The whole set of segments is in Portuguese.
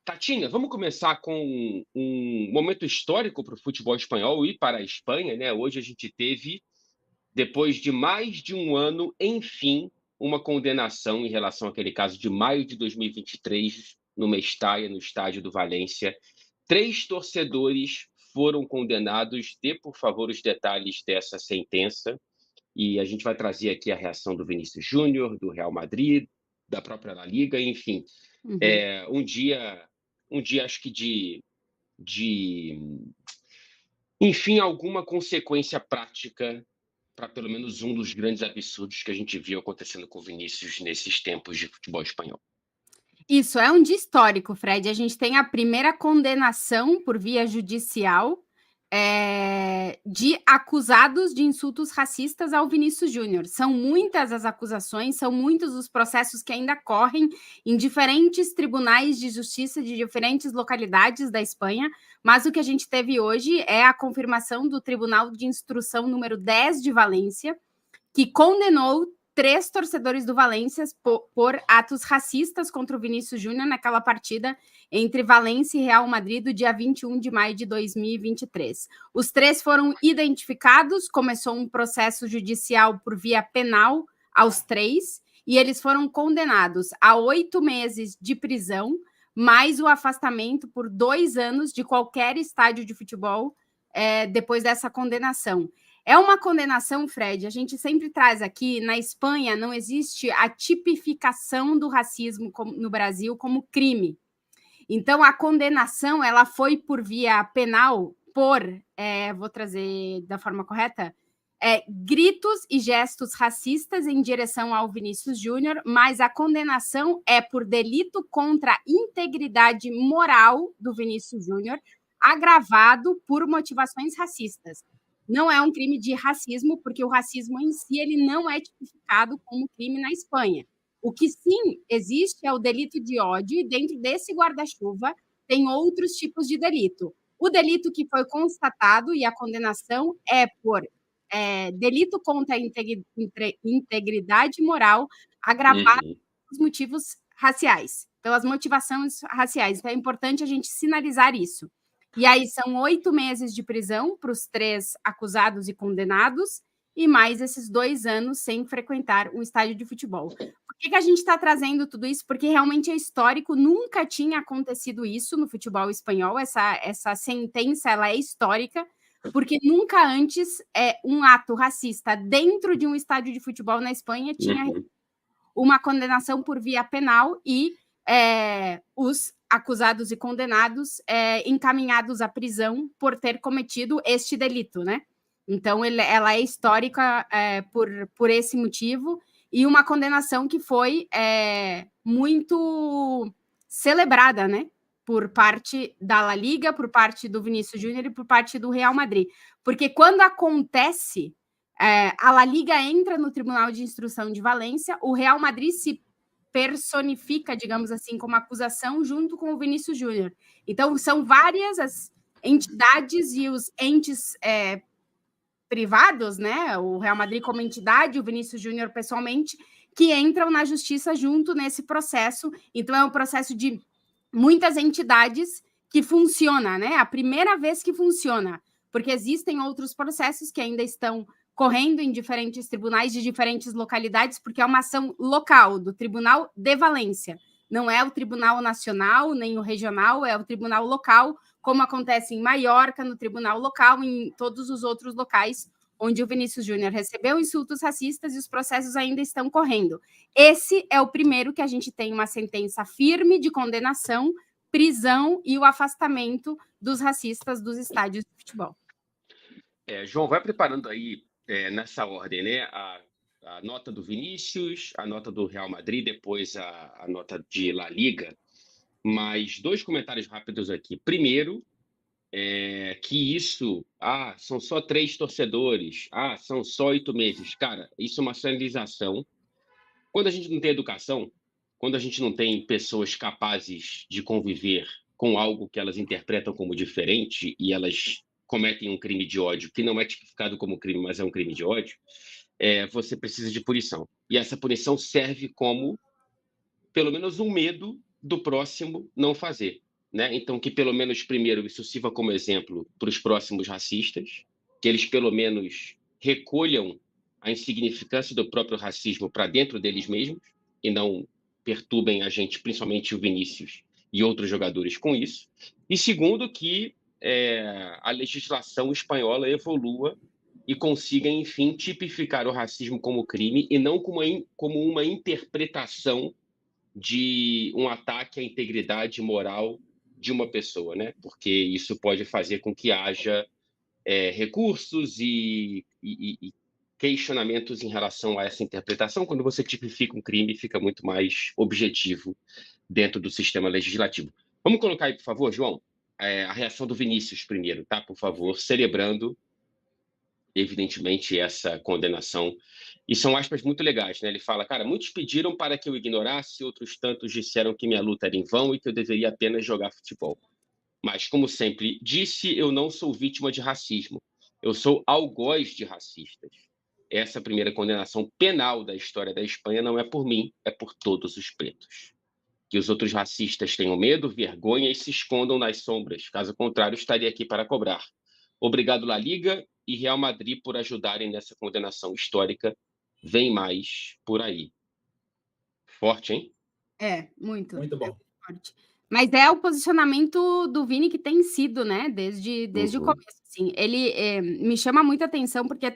Tatinha, vamos começar com um momento histórico para o futebol espanhol e para a Espanha, né? Hoje a gente teve, depois de mais de um ano, enfim, uma condenação em relação àquele caso de maio de 2023, no Mestalla, no estádio do Valência. Três torcedores foram condenados. Dê, por favor, os detalhes dessa sentença. E a gente vai trazer aqui a reação do Vinícius Júnior, do Real Madrid, da própria La Liga, enfim. Uhum. Um dia acho que de, enfim, alguma consequência prática para pelo menos um dos grandes absurdos que a gente viu acontecendo com o Vinícius nesses tempos de futebol espanhol. Isso, é um dia histórico, Fred. A gente tem a primeira condenação por via judicial, de acusados de insultos racistas ao Vinícius Júnior. São muitas as acusações, são muitos os processos que ainda correm em diferentes tribunais de justiça de diferentes localidades da Espanha, mas o que a gente teve hoje é a confirmação do Tribunal de Instrução número 10 de Valência, que condenou três torcedores do Valência por atos racistas contra o Vinícius Júnior naquela partida entre Valência e Real Madrid do dia 21 de maio de 2023. Os três foram identificados, começou um processo judicial por via penal aos três, e eles foram condenados a 8 meses de prisão, mais o afastamento por 2 anos de qualquer estádio de futebol depois dessa condenação. É uma condenação, Fred, a gente sempre traz aqui, na Espanha não existe a tipificação do racismo no Brasil como crime. Então, a condenação ela foi por via penal por, vou trazer da forma correta, gritos e gestos racistas em direção ao Vinícius Júnior, mas a condenação é por delito contra a integridade moral do Vinícius Júnior, agravado por motivações racistas. Não é um crime de racismo, porque o racismo em si ele não é tipificado como crime na Espanha. O que sim existe é o delito de ódio, e dentro desse guarda-chuva tem outros tipos de delito. O delito que foi constatado e a condenação é por delito contra a integridade moral agravado Uhum. por motivos raciais, pelas motivações raciais. Então é importante a gente sinalizar isso. E aí são 8 meses de prisão para os três acusados e condenados, e mais esses 2 anos sem frequentar um estádio de futebol. Por que a gente está trazendo tudo isso? Porque realmente é histórico, nunca tinha acontecido isso no futebol espanhol, essa sentença ela é histórica, porque nunca antes um ato racista dentro de um estádio de futebol na Espanha tinha Uhum. uma condenação por via penal e os acusados e condenados encaminhados à prisão por ter cometido este delito, né? Então, ela é histórica por esse motivo, e uma condenação que foi muito celebrada, né? Por parte da La Liga, por parte do Vinícius Júnior e por parte do Real Madrid. Porque quando acontece, a La Liga entra no Tribunal de Instrução de Valência, o Real Madrid se personifica, digamos assim, como acusação junto com o Vinícius Júnior. Então, são várias as entidades e os entes privados, né? O Real Madrid como entidade, o Vinícius Júnior pessoalmente, que entram na justiça junto nesse processo. Então, é um processo de muitas entidades que funciona, né? A primeira vez que funciona, porque existem outros processos que ainda estão correndo em diferentes tribunais de diferentes localidades, porque é uma ação local do Tribunal de Valência. Não é o Tribunal Nacional, nem o regional, é o Tribunal local, como acontece em Maiorca, no Tribunal local, em todos os outros locais onde o Vinícius Júnior recebeu insultos racistas e os processos ainda estão correndo. Esse é o primeiro que a gente tem uma sentença firme de condenação, prisão e o afastamento dos racistas dos estádios de futebol. João, vai preparando aí, nessa ordem, né? A nota do Vinícius, a nota do Real Madrid, depois a nota de La Liga. Mas dois comentários rápidos aqui. Primeiro, que isso, são só três torcedores, são só 8 meses. Cara, isso é uma sinalização. Quando a gente não tem educação, quando a gente não tem pessoas capazes de conviver com algo que elas interpretam como diferente e elas cometem um crime de ódio que não é tipificado como crime, mas é um crime de ódio, você precisa de punição. E essa punição serve como, pelo menos, um medo do próximo não fazer. né? Então, que pelo menos primeiro isso sirva como exemplo para os próximos racistas, que eles pelo menos recolham a insignificância do próprio racismo para dentro deles mesmos e não perturbem a gente, principalmente o Vinícius e outros jogadores com isso. E segundo, que a legislação espanhola evolua e consiga, enfim, tipificar o racismo como crime e não como uma interpretação de um ataque à integridade moral de uma pessoa, né? Porque isso pode fazer com que haja recursos e questionamentos em relação a essa interpretação. Quando você tipifica um crime, fica muito mais objetivo dentro do sistema legislativo. Vamos colocar aí, por favor, João, a reação do Vinícius primeiro, tá? Por favor, celebrando, evidentemente, essa condenação. E são aspas muito legais, né? Ele fala, cara, muitos pediram para que eu ignorasse, outros tantos disseram que minha luta era em vão e que eu deveria apenas jogar futebol. Mas, como sempre disse, eu não sou vítima de racismo. Eu sou algoz de racistas. Essa primeira condenação penal da história da Espanha não é por mim, é por todos os pretos. Que os outros racistas tenham medo, vergonha e se escondam nas sombras. Caso contrário, estaria aqui para cobrar. Obrigado, La Liga e Real Madrid, por ajudarem nessa condenação histórica. Vem mais por aí. Forte, hein? Muito. Muito bom. Forte. Mas é o posicionamento do Vini que tem sido, né? Desde o começo. Assim. Ele me chama muita atenção porque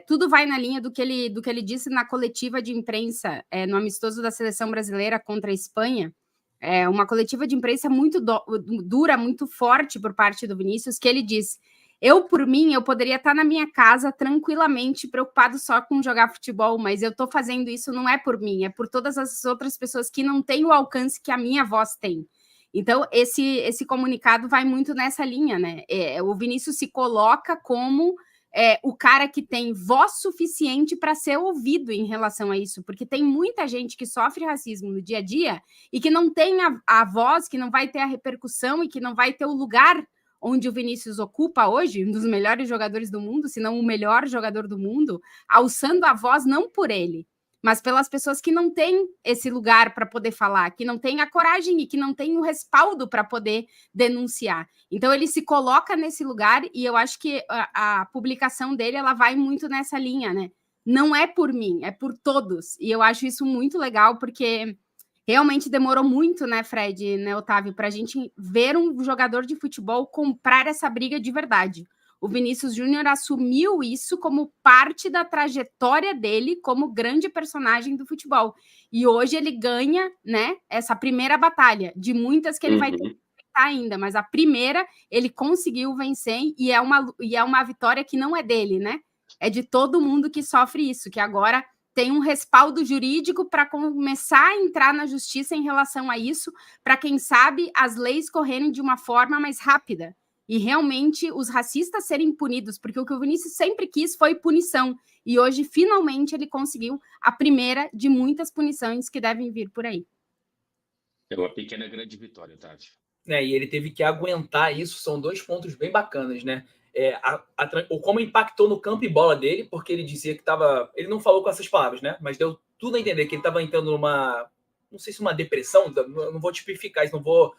tudo vai na linha do que ele disse na coletiva de imprensa no amistoso da seleção brasileira contra a Espanha. Uma coletiva de imprensa muito dura, muito forte por parte do Vinícius, que ele disse: por mim, eu poderia estar na minha casa tranquilamente, preocupado só com jogar futebol, mas eu estou fazendo isso não é por mim, é por todas as outras pessoas que não têm o alcance que a minha voz tem. Então, esse comunicado vai muito nessa linha, né? O Vinícius se coloca como o cara que tem voz suficiente para ser ouvido em relação a isso, porque tem muita gente que sofre racismo no dia a dia e que não tem a voz, que não vai ter a repercussão e que não vai ter o lugar onde o Vinícius ocupa hoje, um dos melhores jogadores do mundo, se não o melhor jogador do mundo, alçando a voz não por ele, mas pelas pessoas que não têm esse lugar para poder falar, que não têm a coragem e que não têm o respaldo para poder denunciar. Então, ele se coloca nesse lugar e eu acho que a publicação dele ela vai muito nessa linha, né? Não é por mim, é por todos. E eu acho isso muito legal, porque realmente demorou muito, né, Fred, né, Otávio, para a gente ver um jogador de futebol comprar essa briga de verdade. O Vinícius Júnior assumiu isso como parte da trajetória dele como grande personagem do futebol. E hoje ele ganha, né, essa primeira batalha, de muitas que ele vai ter que enfrentar ainda, mas a primeira ele conseguiu vencer e é uma vitória que não é dele, né? É de todo mundo que sofre isso, que agora tem um respaldo jurídico para começar a entrar na justiça em relação a isso, para quem sabe as leis correrem de uma forma mais rápida e realmente os racistas serem punidos, porque o que o Vinícius sempre quis foi punição, e hoje finalmente ele conseguiu a primeira de muitas punições que devem vir por aí. É uma pequena grande vitória, Otávio. E ele teve que aguentar isso, são 2 pontos bem bacanas, né? Como impactou no campo e bola dele, porque ele dizia que estava... Ele não falou com essas palavras, né? Mas deu tudo a entender que ele estava entrando numa... Não sei se uma depressão, não vou tipificar isso, não vou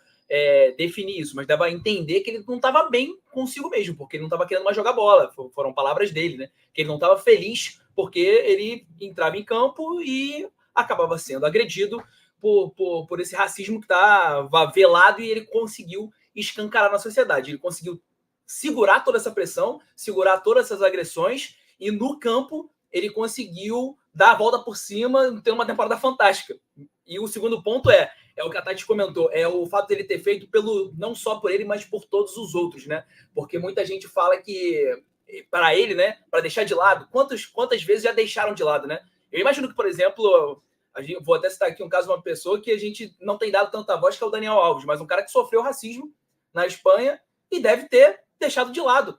definir isso, mas dava a entender que ele não estava bem consigo mesmo, porque ele não estava querendo mais jogar bola. Foram palavras dele, né? Que ele não estava feliz porque ele entrava em campo e acabava sendo agredido por esse racismo que estava velado, e ele conseguiu escancarar na sociedade. Ele conseguiu segurar toda essa pressão, segurar todas essas agressões, e no campo ele conseguiu dar a volta por cima, ter uma temporada fantástica. E o segundo ponto é o que a Tati comentou, é o fato dele ter feito não só por ele, mas por todos os outros, né? Porque muita gente fala que, para ele, né, para deixar de lado, quantas vezes já deixaram de lado, né? Eu imagino que, por exemplo, vou até citar aqui um caso de uma pessoa que a gente não tem dado tanta voz, que é o Daniel Alves, mas um cara que sofreu racismo na Espanha e deve ter deixado de lado.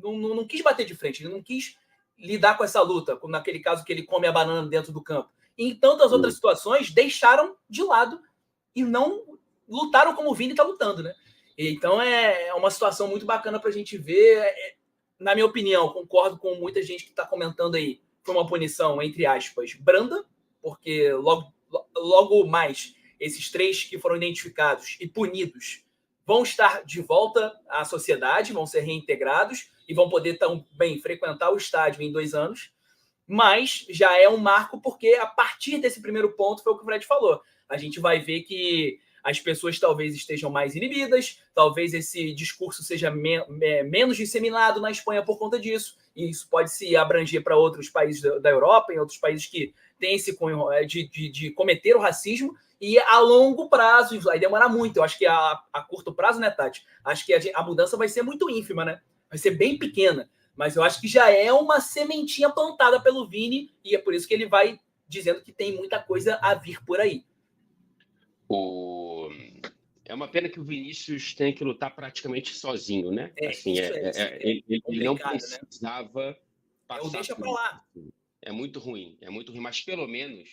Não quis bater de frente, ele não quis lidar com essa luta, como naquele caso que ele come a banana dentro do campo. E em tantas outras situações, deixaram de lado e não lutaram como o Vini está lutando, né? Então é uma situação muito bacana para a gente ver. Na minha opinião, concordo com muita gente que está comentando aí, foi uma punição, entre aspas, branda, porque logo mais esses 3 que foram identificados e punidos vão estar de volta à sociedade, vão ser reintegrados e vão poder também frequentar o estádio em 2 anos, mas já é um marco porque a partir desse primeiro ponto foi o que o Fred falou. A gente vai ver que as pessoas talvez estejam mais inibidas, talvez esse discurso seja menos disseminado na Espanha por conta disso, e isso pode se abranger para outros países da Europa, em outros países que têm esse cunho de cometer o racismo, e a longo prazo, vai demorar muito. Eu acho que a curto prazo, né, Tati? Acho que a mudança vai ser muito ínfima, né? Vai ser bem pequena, mas eu acho que já é uma sementinha plantada pelo Vini, e é por isso que ele vai dizendo que tem muita coisa a vir por aí. É uma pena que o Vinícius tenha que lutar praticamente sozinho, né? Ele não precisava passar. Deixa para lá. É muito ruim, mas pelo menos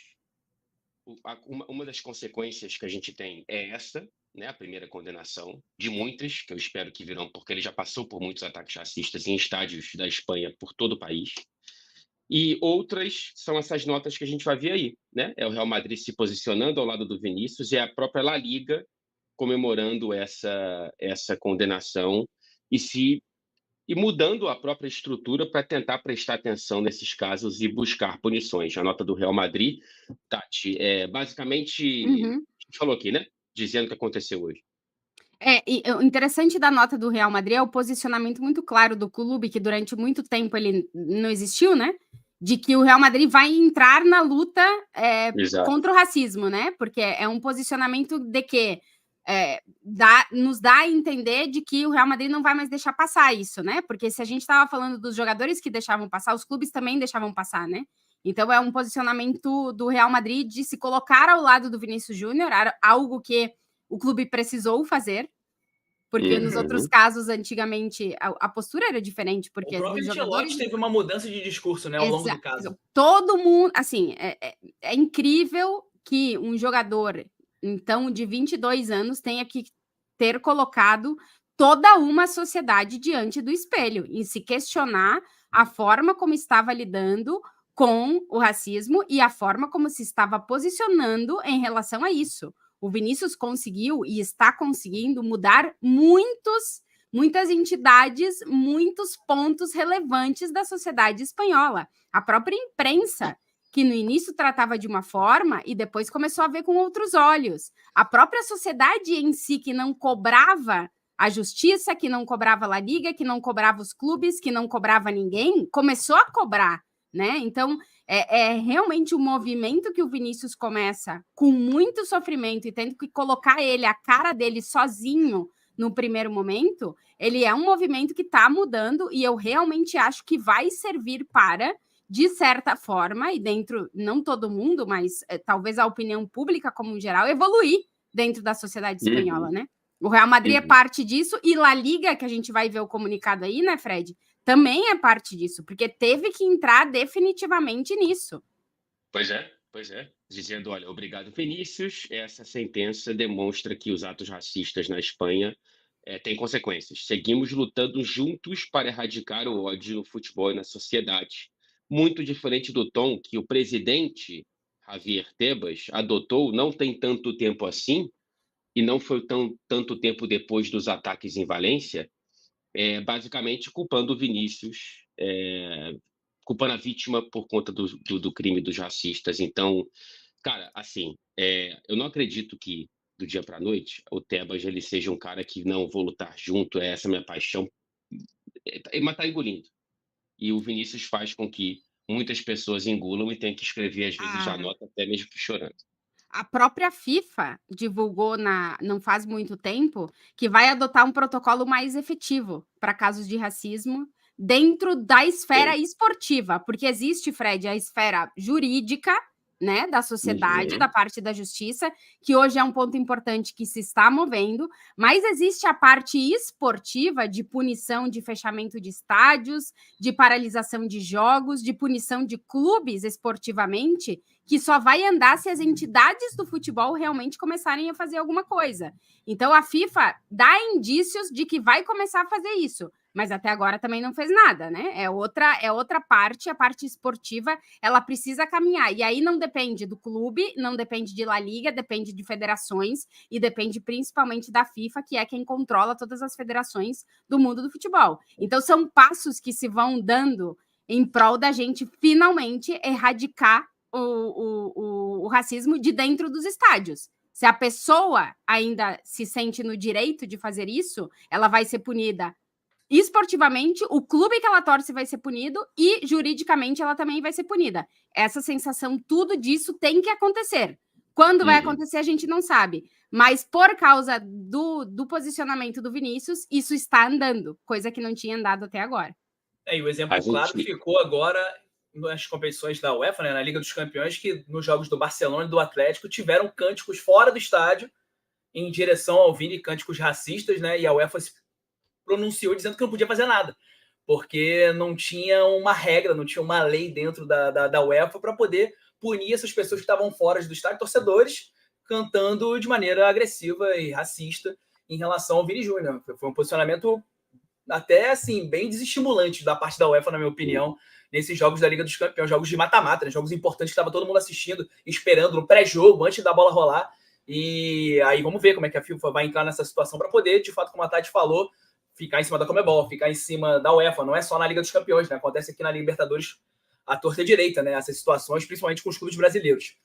uma das consequências que a gente tem é essa, né? A primeira condenação, de muitas, que eu espero que virão, porque ele já passou por muitos ataques racistas em estádios da Espanha por todo o país. E outras são essas notas que a gente vai ver aí, né? É o Real Madrid se posicionando ao lado do Vinícius e a própria La Liga comemorando essa condenação e mudando a própria estrutura para tentar prestar atenção nesses casos e buscar punições. A nota do Real Madrid, Tati, basicamente, a gente falou aqui, né? Dizendo o que aconteceu hoje. E o interessante da nota do Real Madrid é o posicionamento muito claro do clube, que durante muito tempo ele não existiu, né? De que o Real Madrid vai entrar na luta contra o racismo, né? Porque é um posicionamento de que nos dá a entender de que o Real Madrid não vai mais deixar passar isso, né? Porque se a gente estava falando dos jogadores que deixavam passar, os clubes também deixavam passar, né? Então é um posicionamento do Real Madrid de se colocar ao lado do Vinícius Júnior, algo que o clube precisou fazer, porque nos outros casos, antigamente, a postura era diferente, porque o próprio os jogadores teve uma mudança de discurso, né, ao longo do caso. Todo mundo, assim, é incrível que um jogador, então, de 22 anos, tenha que ter colocado toda uma sociedade diante do espelho e se questionar a forma como estava lidando com o racismo e a forma como se estava posicionando em relação a isso. O Vinícius conseguiu e está conseguindo mudar muitas entidades, muitos pontos relevantes da sociedade espanhola. A própria imprensa, que no início tratava de uma forma e depois começou a ver com outros olhos. A própria sociedade em si, que não cobrava a justiça, que não cobrava a La Liga, que não cobrava os clubes, que não cobrava ninguém, começou a cobrar, né? Então, é realmente um movimento que o Vinícius começa com muito sofrimento e tendo que colocar a cara dele sozinho no primeiro momento. Ele é um movimento que está mudando e eu realmente acho que vai servir para, de certa forma, e dentro, não todo mundo, mas talvez a opinião pública como em geral, evoluir dentro da sociedade espanhola, né? O Real Madrid é parte disso e La Liga, que a gente vai ver o comunicado aí, né, Fred? Também é parte disso, porque teve que entrar definitivamente nisso. Pois é. Dizendo, olha, obrigado, Vinícius. Essa sentença demonstra que os atos racistas na Espanha têm consequências. Seguimos lutando juntos para erradicar o ódio no futebol e na sociedade. Muito diferente do tom que o presidente Javier Tebas adotou não tem tanto tempo assim, e não foi tanto tempo depois dos ataques em Valência, basicamente culpando o Vinícius, culpando a vítima por conta do crime dos racistas. Então, cara, assim, eu não acredito que do dia para a noite o Tebas ele seja um cara que não vou lutar junto, essa é a minha paixão, mas tá engolindo. E o Vinícius faz com que muitas pessoas engulam e tenham que escrever, às vezes, a nota até mesmo que chorando. A própria FIFA divulgou não faz muito tempo que vai adotar um protocolo mais efetivo para casos de racismo dentro da esfera esportiva, porque existe, Fred, a esfera jurídica, né, da sociedade, da parte da justiça, que hoje é um ponto importante que se está movendo, mas existe a parte esportiva de punição de fechamento de estádios, de paralisação de jogos, de punição de clubes esportivamente, que só vai andar se as entidades do futebol realmente começarem a fazer alguma coisa. Então, a FIFA dá indícios de que vai começar a fazer isso, mas até agora também não fez nada, né? É outra parte, a parte esportiva, ela precisa caminhar. E aí não depende do clube, não depende de La Liga, depende de federações e depende principalmente da FIFA, que é quem controla todas as federações do mundo do futebol. Então, são passos que se vão dando em prol da gente finalmente erradicar o racismo de dentro dos estádios. Se a pessoa ainda se sente no direito de fazer isso, ela vai ser punida esportivamente, o clube que ela torce vai ser punido e juridicamente ela também vai ser punida. Essa sensação, tudo disso tem que acontecer. Quando vai acontecer, a gente não sabe. Mas por causa do posicionamento do Vinícius, isso está andando, coisa que não tinha andado até agora. E o exemplo claro ficou agora nas competições da UEFA, né, na Liga dos Campeões, que nos jogos do Barcelona e do Atlético tiveram cânticos fora do estádio em direção ao Vini, cânticos racistas, né, e a UEFA se pronunciou dizendo que não podia fazer nada, porque não tinha uma regra, não tinha uma lei dentro da UEFA para poder punir essas pessoas que estavam fora do estádio, torcedores cantando de maneira agressiva e racista em relação ao Vini Júnior. Foi um posicionamento até assim bem desestimulante da parte da UEFA, na minha opinião, nesses jogos da Liga dos Campeões, jogos de mata-mata, né? Jogos importantes que estava todo mundo assistindo, esperando no pré-jogo, antes da bola rolar. E aí vamos ver como é que a FIFA vai entrar nessa situação para poder, de fato, como a Tati falou, ficar em cima da Conmebol, ficar em cima da UEFA. Não é só na Liga dos Campeões, né? Acontece aqui na Libertadores à torta direita, né? Essas situações, principalmente com os clubes brasileiros.